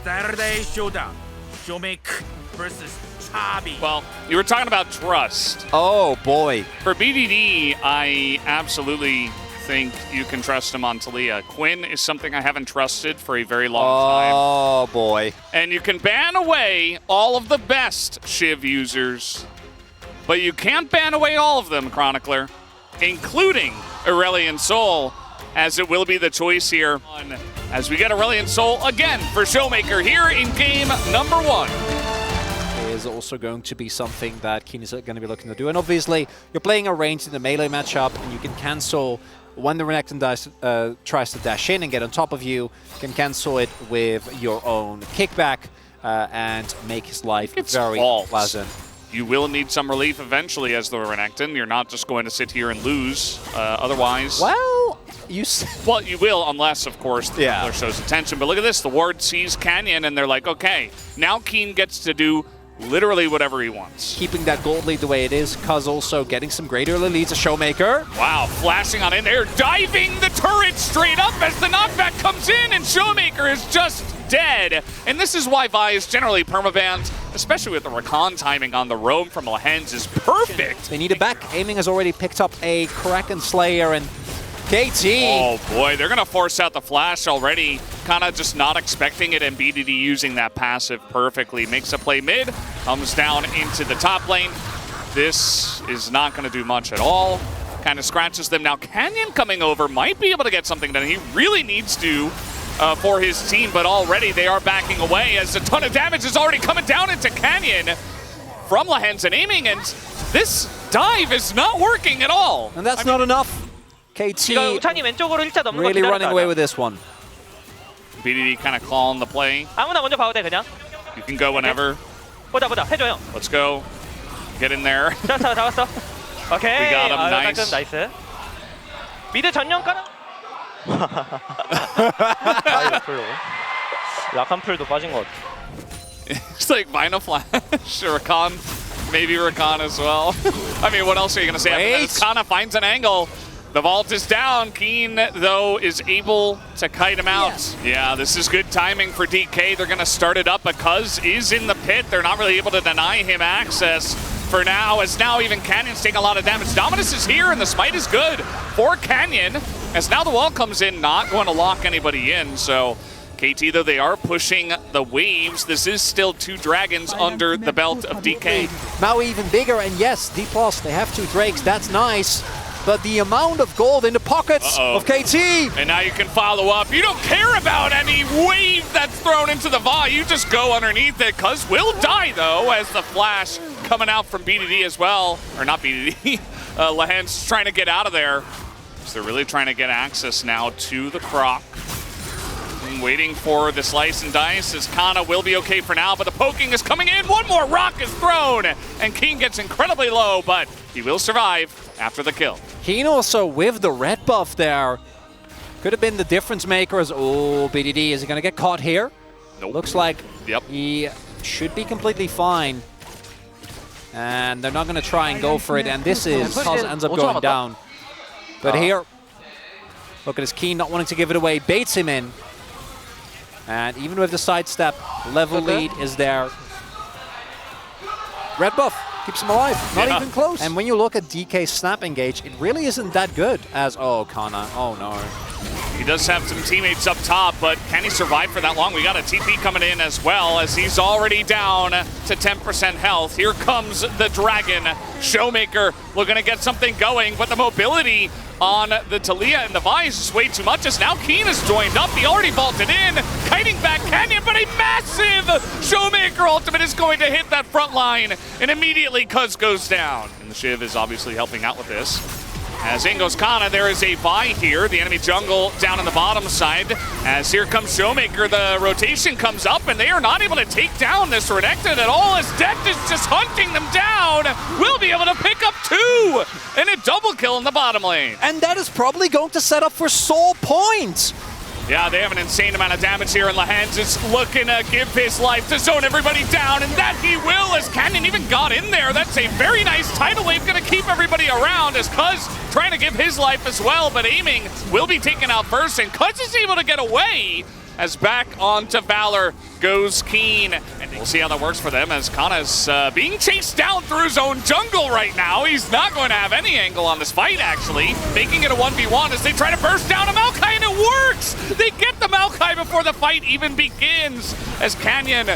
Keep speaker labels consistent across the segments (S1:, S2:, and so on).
S1: Saturday Showdown. Showmaker versus Chabi.
S2: Well, you were talking about trust.
S3: Oh, boy.
S2: For BDD, I absolutely think you can trust him on Talia. Quinn is something I haven't trusted for a very long time.
S3: Oh, boy.
S2: And you can ban away all of the best Shiv users, but you can't ban away all of them, Chronicler, including Aurelion Sol, as it will be the choice here. As we get Aurelion Sol again for Showmaker here in game number 1.
S3: Is also going to be something that Keen is going to be looking to do. And obviously, you're playing a range in the melee matchup, and you can cancel when the Renekton tries to dash in and get on top of you. You can cancel it with your own kickback and make his life very pleasant.
S2: You will need some relief eventually as the Renekton. You're not just going to sit here and lose otherwise.
S3: Well,
S2: well, you will, unless, of course, the jungler shows attention. But look at this. The ward sees Canyon, and they're like, okay, now Keen gets to do literally whatever he wants.
S3: Keeping that gold lead the way it is, Cuz also getting some great early leads. A Showmaker.
S2: Wow, flashing on in there, diving the turret straight up as the knockback comes in, and Showmaker is just dead. And this is why Vi is generally permabanned, especially with the Rakan timing on the roam from Lehens is perfect.
S3: They need it back. Aiming has already picked up a Kraken Slayer, and KT.
S2: Oh boy, they're gonna force out the flash already. Kind of just not expecting it, and BDD using that passive perfectly. Makes a play mid, comes down into the top lane. This is not gonna do much at all. Kind of scratches them. Now Canyon coming over might be able to get something done. He really needs to for his team, but already they are backing away as a ton of damage is already coming down into Canyon from Lehens and aiming, and this dive is not working at all.
S3: And that's not enough. KT really running away with this one.
S2: BDD kind of calling the play.
S4: 아무나 먼저 봐도 돼 그냥.
S2: You can go whenever.
S4: 보자 해줘요.
S2: Let's go. Get in there.
S4: 잡았어. 오케이.
S2: We got him. Nice.
S4: 나이스. 미드 전령 깔아. 약한 풀도 빠진 것 같아.
S2: It's like Vinyl Flash, Rakan, maybe Rakan as well. I mean, what else are you going to say? Kana finds an angle. The vault is down. Keen, though, is able to kite him out. Yeah, this is good timing for DK. They're going to start it up. Cuz is in the pit. They're not really able to deny him access for now, as now even Canyon's taking a lot of damage. Dominus is here, and the smite is good for Canyon, as now the wall comes in, not going to lock anybody in. So KT, though, they are pushing the waves. This is still 2 dragons under the belt of DK.
S3: Now even bigger, and yes, D+, they have 2 Drakes. That's nice. But the amount of gold in the pockets of KT.
S2: And now you can follow up. You don't care about any wave that's thrown into the VA. You just go underneath it. Cuz will die, though, as the flash coming out from BDD as well. Or not BDD. Lehens trying to get out of there. So they're really trying to get access now to the Croc. Waiting for the slice and dice, as Kana will be okay for now, but the poking is coming in. One more rock is thrown, and Keen gets incredibly low, but he will survive after the kill.
S3: Keen also with the red buff there. Could have been the difference makers. Oh, BDD, is he going to get caught here?
S2: Nope.
S3: Looks like he should be completely fine. And they're not going to try and go for it, and this is Cuz ends up going down. But here, look at his Keen not wanting to give it away, baits him in. And even with the sidestep, level lead is there. Red buff keeps him alive, not even close. And when you look at DK's snap engage, it really isn't that good as, oh, Kana, oh no.
S2: He does have some teammates up top, but can he survive for that long? We got a TP coming in as well, as he's already down to 10% health. Here comes the Dragon. Showmaker looking to get something going, but the mobility on the Talia and the Vi is just way too much, as now Keen is joined up. He already vaulted in, kiting back Canyon, but a massive Showmaker ultimate is going to hit that front line, and immediately Cuz goes down. And the Shiv is obviously helping out with this. As in goes Kana, there is a Vi here, the enemy jungle down on the bottom side. As here comes Showmaker, the rotation comes up, and they are not able to take down this Renekton at all, as Death is just hunting them down. Will be able to pick up 2, and a double kill in the bottom lane.
S3: And that is probably going to set up for Soul Point.
S2: Yeah, they have an insane amount of damage here, and Lehens is looking to give his life to zone everybody down, and that he will, as Canyon even got in there. That's a very nice tidal wave, going to keep everybody around, as Cuz trying to give his life as well, but aiming will be taken out first, and Cuz is able to get away as back onto Valor goes Keen. And we'll see how that works for them as Kana's being chased down through his own jungle right now. He's not going to have any angle on this fight, actually. Making it a 1v1 as they try to burst down a Maokai, and it works! They get the Maokai before the fight even begins, as Canyon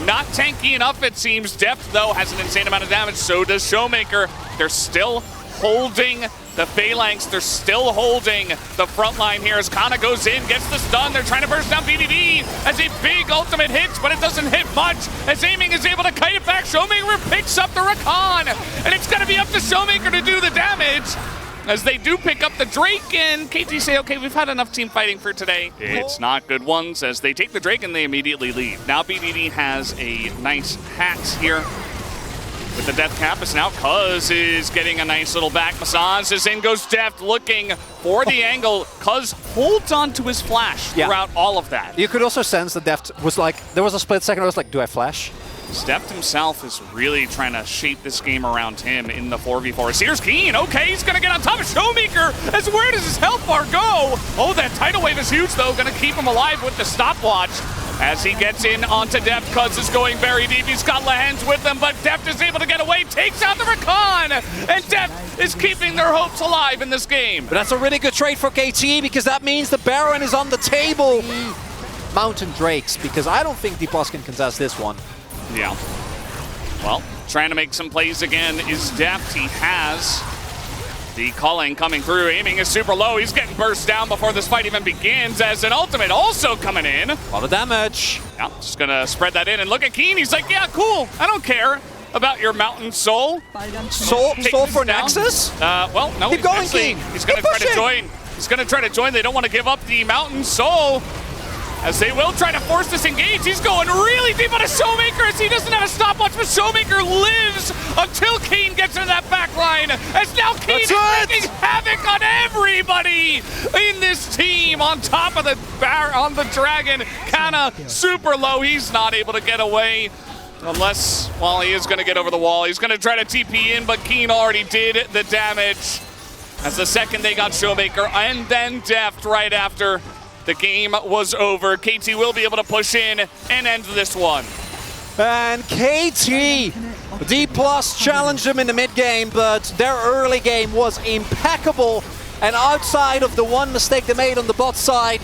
S2: not tanky enough, it seems. Deft, though, has an insane amount of damage. So does Showmaker. They're still holding the Phalanx. They're still holding the front line here as Kana goes in, gets the stun. They're trying to burst down BDD as a big ultimate hits, but it doesn't hit much as Aiming is able to kite it back. Showmaker picks up the Rakan, and it's going to be up to Showmaker to do the damage as they do pick up the Drake, and KT say, okay, we've had enough team fighting for today. It's not good ones as they take the Drake and they immediately leave. Now BDD has a nice hat here with the death cap. Is now Cuz is getting a nice little back massage as in goes Deft looking for the angle. Cuz holds on to his flash throughout all of that.
S3: You could also sense that Deft was like, there was a split second I was like, do I flash?
S2: Deft himself is really trying to shape this game around him in the 4v4. Here's Keen. Okay, he's going to get on top of Showmaker. As where does his health bar go? Oh, that tidal wave is huge, though. Going to keep him alive with the stopwatch. As he gets in onto Deft, Cuz is going very deep. He's got Lahens with him, but Deft is able to get away. Takes out the Rakan. And Deft is keeping their hopes alive in this game.
S3: But that's a really good trade for KT because that means the Baron is on the table. Mountain Drakes, because I don't think D+ can contest this one.
S2: Yeah. Well, trying to make some plays again is Deft. He has the culling coming through. Aiming is super low. He's getting burst down before this fight even begins as an ultimate also coming in.
S3: A lot of damage.
S2: Yeah, just going to spread that in and look at Keen. He's like, yeah, cool. I don't care about your Mountain Soul.
S3: Soul for Nexus?
S2: Well, no.
S3: Keep going, Keen.
S2: He's going to try to join. He's going to try to join. They don't want to give up the Mountain Soul, as they will try to force this engage. He's going really deep on a Showmaker as he doesn't have a stopwatch, but Showmaker lives until Keen gets in that back line. As now Keen is wreaking havoc on everybody in this team. On top of the Dragon, Kana super low. He's not able to get away. Unless, well, he is going to get over the wall. He's going to try to TP in, but Keen already did the damage. As the second they got Showmaker and then Deft right after, the game was over. KT will be able to push in and end this one.
S3: And KT, D+ challenged them in the mid game, but their early game was impeccable. And outside of the one mistake they made on the bot side,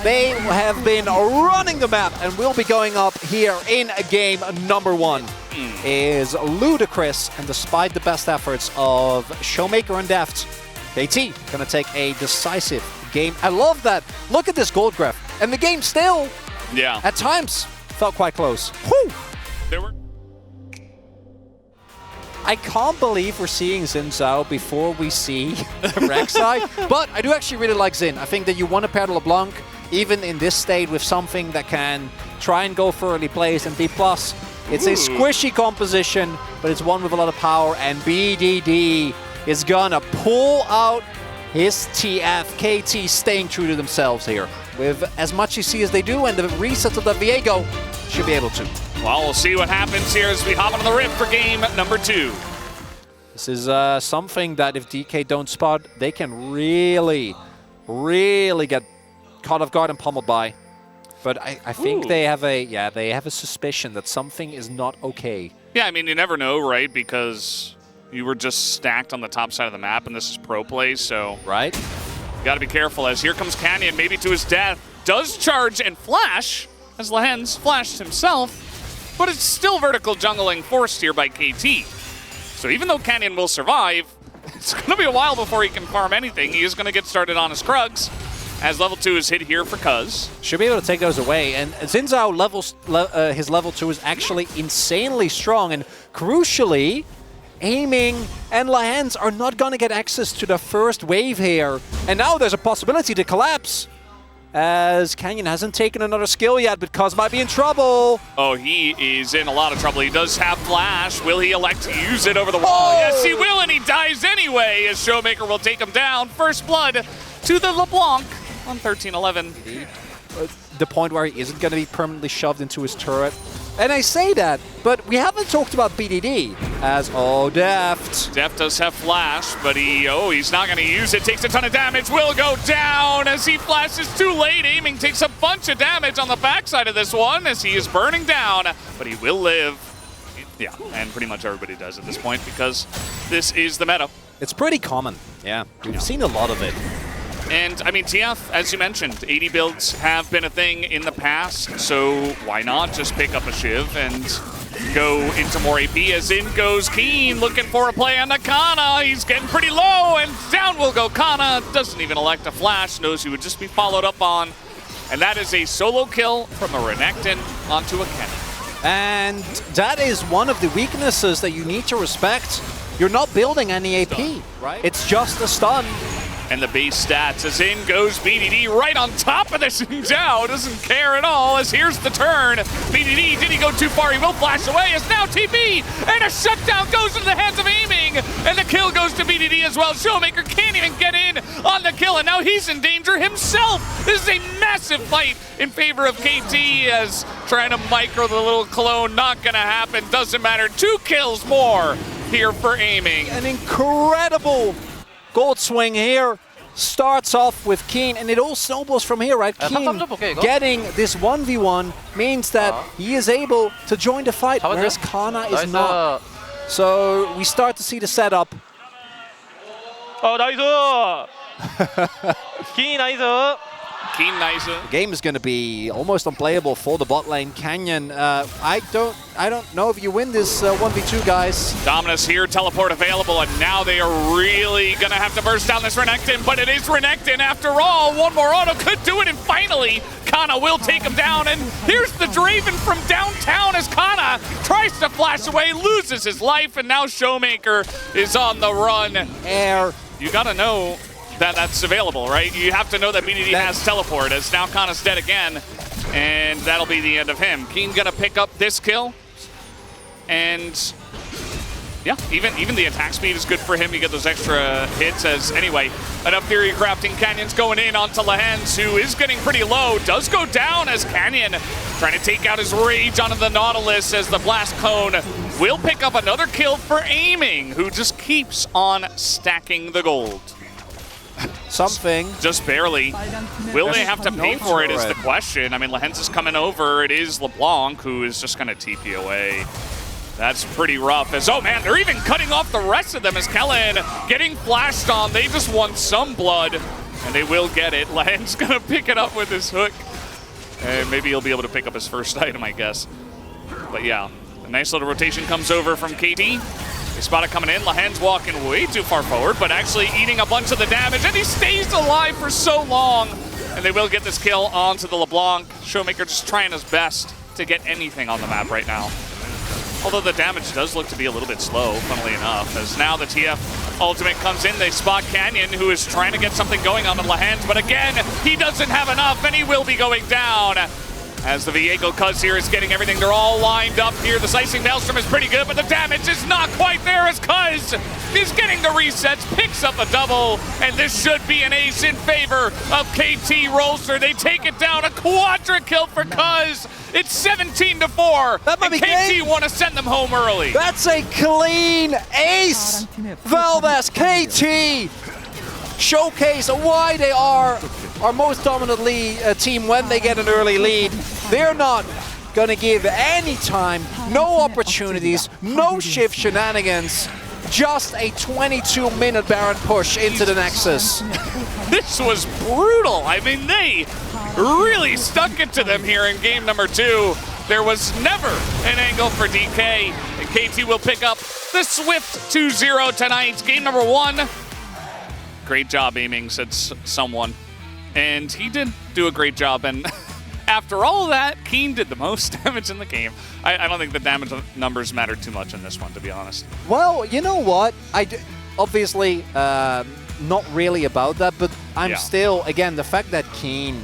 S3: they have been running the map and will be going up here in game number 1. Is ludicrous, and despite the best efforts of Showmaker and Deft, KT gonna take a decisive game. I love that. Look at this gold graph. And the game still, at times, felt quite close. Whew. I can't believe we're seeing Xin Zhao before we see Rek'Sai, but I do actually really like Xin. I think that you want to pair LeBlanc, even in this state, with something that can try and go for early plays, and D+. It's a squishy composition, but it's one with a lot of power, and BDD is gonna pull out his TF. KT staying true to themselves here. With as much CC as they do and the resets of the Viego, should be able to.
S2: Well, we'll see what happens here as we hop on the rift for game number 2.
S3: This is something that if DK don't spot, they can really, really get caught off guard and pummeled by. But I think they have a suspicion that something is not okay.
S2: Yeah, I mean, you never know, right? Because you were just stacked on the top side of the map, and this is pro play, so
S3: right,
S2: you got to be careful. As here comes Canyon, maybe to his death, does charge and flash as Lahens flashed himself, but it's still vertical jungling forced here by KT. So even though Canyon will survive, it's going to be a while before he can farm anything. He is going to get started on his Krugs, as level 2 is hit here for Cuz.
S3: Should be able to take those away, and Xin Zhao his level 2 is actually insanely strong, and crucially, Aiming and Lahens are not going to get access to the first wave here. And now there's a possibility to collapse, as Canyon hasn't taken another skill yet, but Cuz might be in trouble.
S2: Oh, he is in a lot of trouble. He does have Flash. Will he elect to use it over the wall? Yes, he will, and he dies anyway, as Showmaker will take him down. First blood to the LeBlanc on 13-11.
S3: The point where he isn't going to be permanently shoved into his turret. And I say that, but we haven't talked about BDD as, Deft.
S2: Deft does have flash, but he's not going to use it. Takes a ton of damage. Will go down as he flashes too late. Aiming takes a bunch of damage on the backside of this one as he is burning down, but he will live. Yeah, and pretty much everybody does at this point because this is the meta.
S3: It's pretty common. Yeah, we've seen a lot of it.
S2: And, I mean, TF, as you mentioned, 80 builds have been a thing in the past, so why not just pick up a Shiv and go into more AP, as in goes Keen, looking for a play on the Kana. He's getting pretty low, and down will go Kana. Doesn't even elect a flash, knows he would just be followed up on. And that is a solo kill from a Renekton onto a Kenny.
S3: And that is one of the weaknesses that you need to respect. You're not building any AP, right? It's just a stun.
S2: And the base stats, as in goes BDD right on top of this Zhao. Doesn't care at all, as here's the turn. BDD, did he go too far? He will flash away, as now TP, and a shutdown goes into the hands of Aiming, and the kill goes to BDD as well. Showmaker can't even get in on the kill, and now he's in danger himself. This is a massive fight in favor of KT, as trying to micro the little clone, not gonna happen, doesn't matter. 2 kills more here for Aiming.
S3: An incredible gold swing here. Starts off with Keen, and it all snowballs from here, right? Keen getting this 1v1 means that he is able to join the fight, whereas Kana is not. So we start to see the setup.
S4: 나이스! 기 나이스!
S2: Keen nice.
S3: The game is going to be almost unplayable for the bot lane. Canyon, I don't know if you win this 1v2, guys.
S2: Dominus here, teleport available, and now they are really going to have to burst down this Renekton, but it is Renekton after all. One more auto could do it, and finally, Kana will take him down, and here's the Draven from downtown as Kana tries to flash away, loses his life, and now Showmaker is on the run.
S3: Air.
S2: You got to know that's available, right? You have to know that BDD has teleport, as now Kana's dead again, and that'll be the end of him. Keen gonna pick up this kill, and yeah, even the attack speed is good for him. You get those extra hits, as anyway, enough theory crafting. Canyon's going in onto Lehens, who is getting pretty low, does go down as Canyon trying to take out his rage onto the Nautilus, as the blast cone will pick up another kill for Aiming, who just keeps on stacking the gold.
S3: Something.
S2: Just barely. Will they have to pay for it is the question. I mean, Lehens is coming over. It is LeBlanc who is just going to TP away. That's pretty rough. As, oh man, they're even cutting off the rest of them as Kellen getting flashed on. They just want some blood, and they will get it. Lehens going to pick it up with his hook. And maybe he'll be able to pick up his first item, I guess. But yeah, a nice little rotation comes over from KT. They spot it coming in. Lehens walking way too far forward, but actually eating a bunch of the damage, and he stays alive for so long. And they will get this kill onto the LeBlanc. Showmaker just trying his best to get anything on the map right now. Although the damage does look to be a little bit slow, funnily enough, as now the TF ultimate comes in. They spot Canyon, who is trying to get something going on the Lehens, but again, he doesn't have enough, and he will be going down. As the Viego Cuz here is getting everything. They're all lined up here. The Slicing Maelstrom is pretty good, but the damage is not quite there as Cuz is getting the resets, picks up a double, and this should be an ace in favor of KT Rolster. They take it down, a quadra kill for Cuz. It's 17-4, and KT want to send them home early.
S3: That's a clean ace. Valdes, KT showcase why they are our most dominant team when they get an early lead. They're not going to give any time, no opportunities, no shift shenanigans, just a 22-minute Baron push into the Nexus.
S2: This was brutal. I mean, they really stuck it to them here in game number 2. There was never an angle for DK, and KT will pick up the swift 2-0 tonight. Game number 1. Great job aiming, said someone. And he did do a great job, and after all of that, Keen did the most damage in the game. I don't think the damage numbers mattered too much in this one, to be honest.
S3: Well, you know what? Obviously, not really about that, but I'm still, again, the fact that Keen...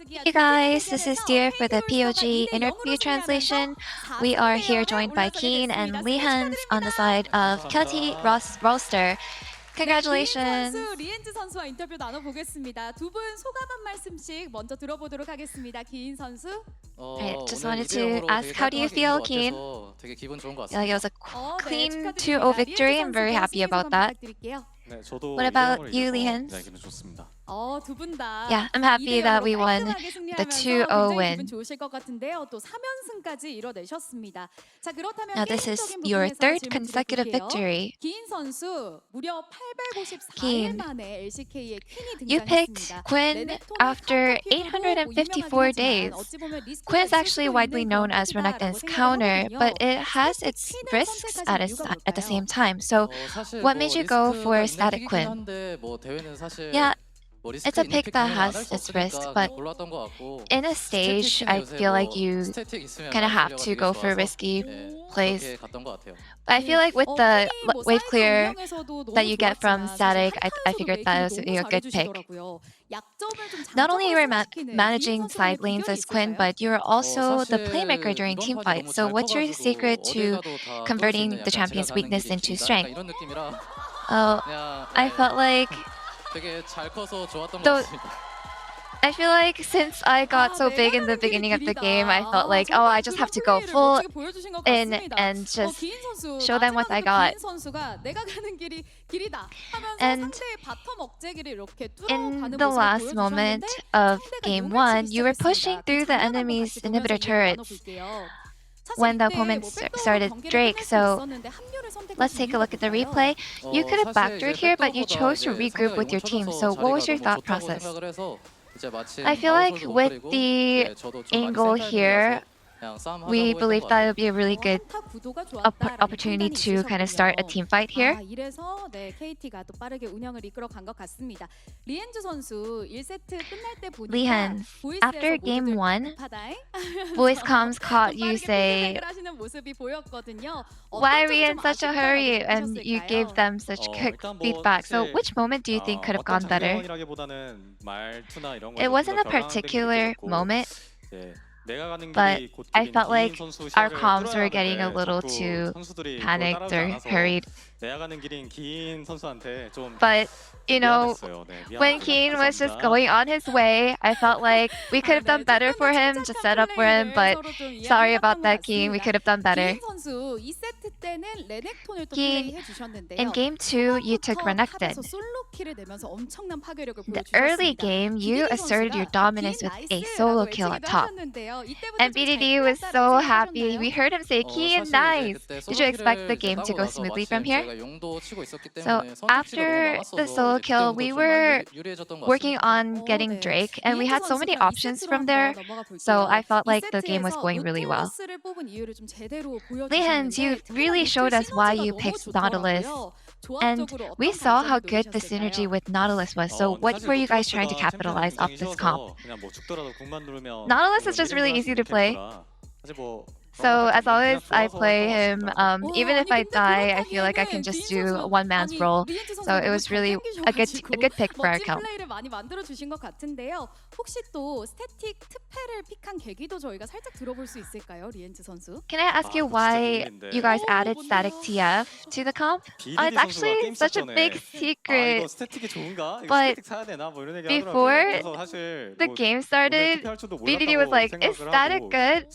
S5: Hey guys, this is Dear for the POG interview translation. We are here joined by Keen and Lehens on the side of KT Rolster. Congratulations.
S6: 선수, 리엔즈 선수와 인터뷰 나눠보겠습니다. 두 분 소감 한 말씀씩 먼저 들어보도록 하겠습니다. 기인 선수.
S5: Right, just wanted to ask, how do you feel, Keen?
S7: 되게 기분 좋은 것
S5: Like it
S7: 같습니다.
S5: was a
S6: 네,
S5: clean
S6: 축하드립니다.
S5: 2-0 victory. I'm very happy about that.
S6: 부탁드릴게요.
S8: 네, 저도
S5: What about you, Lihans?
S8: 네, 기분 좋습니다.
S6: 두 분 다.
S5: Yeah, I'm happy that we won the 2-0 win.
S6: 기분 좋으실 것 같은데요. 또 3연승까지 이뤄내셨습니다. 자, 그렇다면
S5: Now this is
S6: 게임적인
S5: your
S6: 부분에서
S5: third
S6: 질문
S5: consecutive
S6: 드려볼게요.
S5: victory.
S6: 기인 선수 무려 854일
S5: Keen,
S6: 만에 LCK의 퀸이
S5: You picked
S6: 등장했습니다.
S5: Quinn after 854 days. Quinn is actually widely known as Renekton's counter, but it has its risks at the same time. So what made you go for static Quinn? Yeah, it's a pick that has its risk, but in a stage, I feel like you kind of have to go for risky plays. I feel like with the wave clear that you get from static, I figured that was a good pick. Not only you were managing side lanes as Quinn, but you're also the playmaker during team fights. So what's your secret to converting the champion's weakness into strength? Oh, I felt like I feel like since I got so big in the beginning of the game, I felt like, oh, I just have to go full in and just show them what I got. And in the last moment of game 1, you were pushing through the enemy's inhibitor turrets when the opponent started Drake. So let's take a look at the replay. You could have backdoored here, but you chose to regroup with your team. So what was your thought process? I feel like with the angle here, we believe that it would be a really good opportunity to kind of start a team fight here.
S6: 이래서 KT가 또 빠르게 운영을 이끌어간 것 같습니다. 리엔즈 선수 1세트 끝날 때 보니까
S5: Lihans, after game 1, voice comms caught you say, "Why are we in such a hurry?" and you gave them such quick feedback. So which moment do you think could have gone better? It wasn't a particular moment, but I felt like our comms were getting a little too panicked or hurried. But you know, when Keen was just going on his way, I felt like we could have done better for him, just set up for him, but sorry about that, Keen. We could have done better. Keen, in game 2, you took Renekton. The early game, you asserted your dominance with a solo kill at top. And BDD was so happy. We heard him say, Keen, nice! Did you expect the game to go smoothly from here? So after the solo kill, we were working on getting Drake, and we had so many options from there, so I felt like the game was going really well. Lihans, you really showed us why you picked Nautilus, and we saw how good the synergy with Nautilus was, so what were you guys trying to capitalize off this comp? Nautilus is just really easy to play. So as always, I play him. Even if I die, I feel like I can just do a one-man's role. So it was really a good pick for our account.
S6: 혹시 또 스태틱 특패를 픽한 계기도 저희가 살짝 들어볼 수 있을까요, 리엔즈 선수?
S5: Can I ask you why you guys added static TF to the comp? It's actually such a big secret. But before the game started, BDD was like, "Is static good?"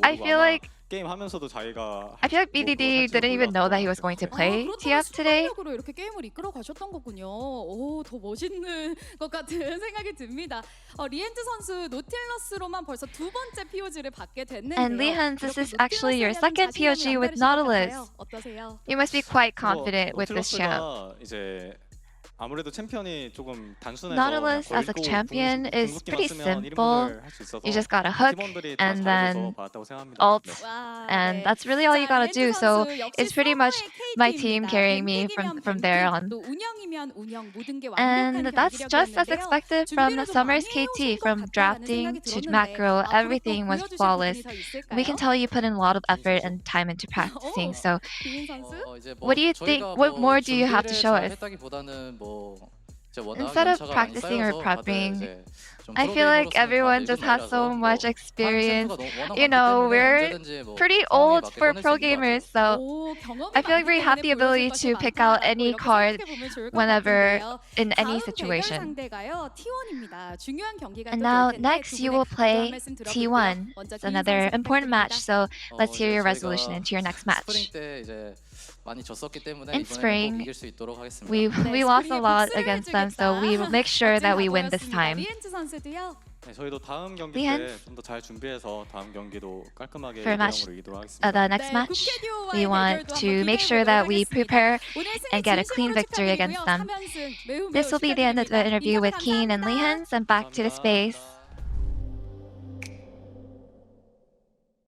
S5: I feel like BDD didn't even know that he was going to play TF today.
S6: 이렇게 게임을 이끌어 가셨던 거군요. 오, 더 멋있는 것 같은 생각이 듭니다. 리엔즈 선수 노틸러스로만 벌써 두 번째 POG를 받게 됐는데요.
S5: And Lihans, this is actually your second POG with Nautilus.
S6: 어떠세요?
S5: You must be quite confident with this champ. Nautilus as a champion is pretty simple. You just gotta hook and then ult, and that's really all you gotta do. So it's pretty much my team carrying me from there on. And that's just as expected from Summer's KT. From drafting to macro, everything was flawless. We can tell you put in a lot of effort and time into practicing. So what do you think? What more do you have to show us? Instead of practicing or prepping, I feel like everyone just has so much experience. You know, we're pretty old for pro gamers, so I feel like we have the ability to pick out any card whenever in any situation. And now next you will play T1. It's another important match, so let's hear your resolution into your next match. In spring, we lost a lot against them, so we will make sure that we win this time.
S7: 저희도 다음 경기
S5: Lian?
S7: 때 좀 더 잘 준비해서 다음 경기도 깔끔하게
S5: For match,
S7: 이기도록 하겠습니다.
S5: the next match, we want to make sure that we prepare and get a clean victory against them. This will be the end of the interview with Keen and Leehans, and back to the space.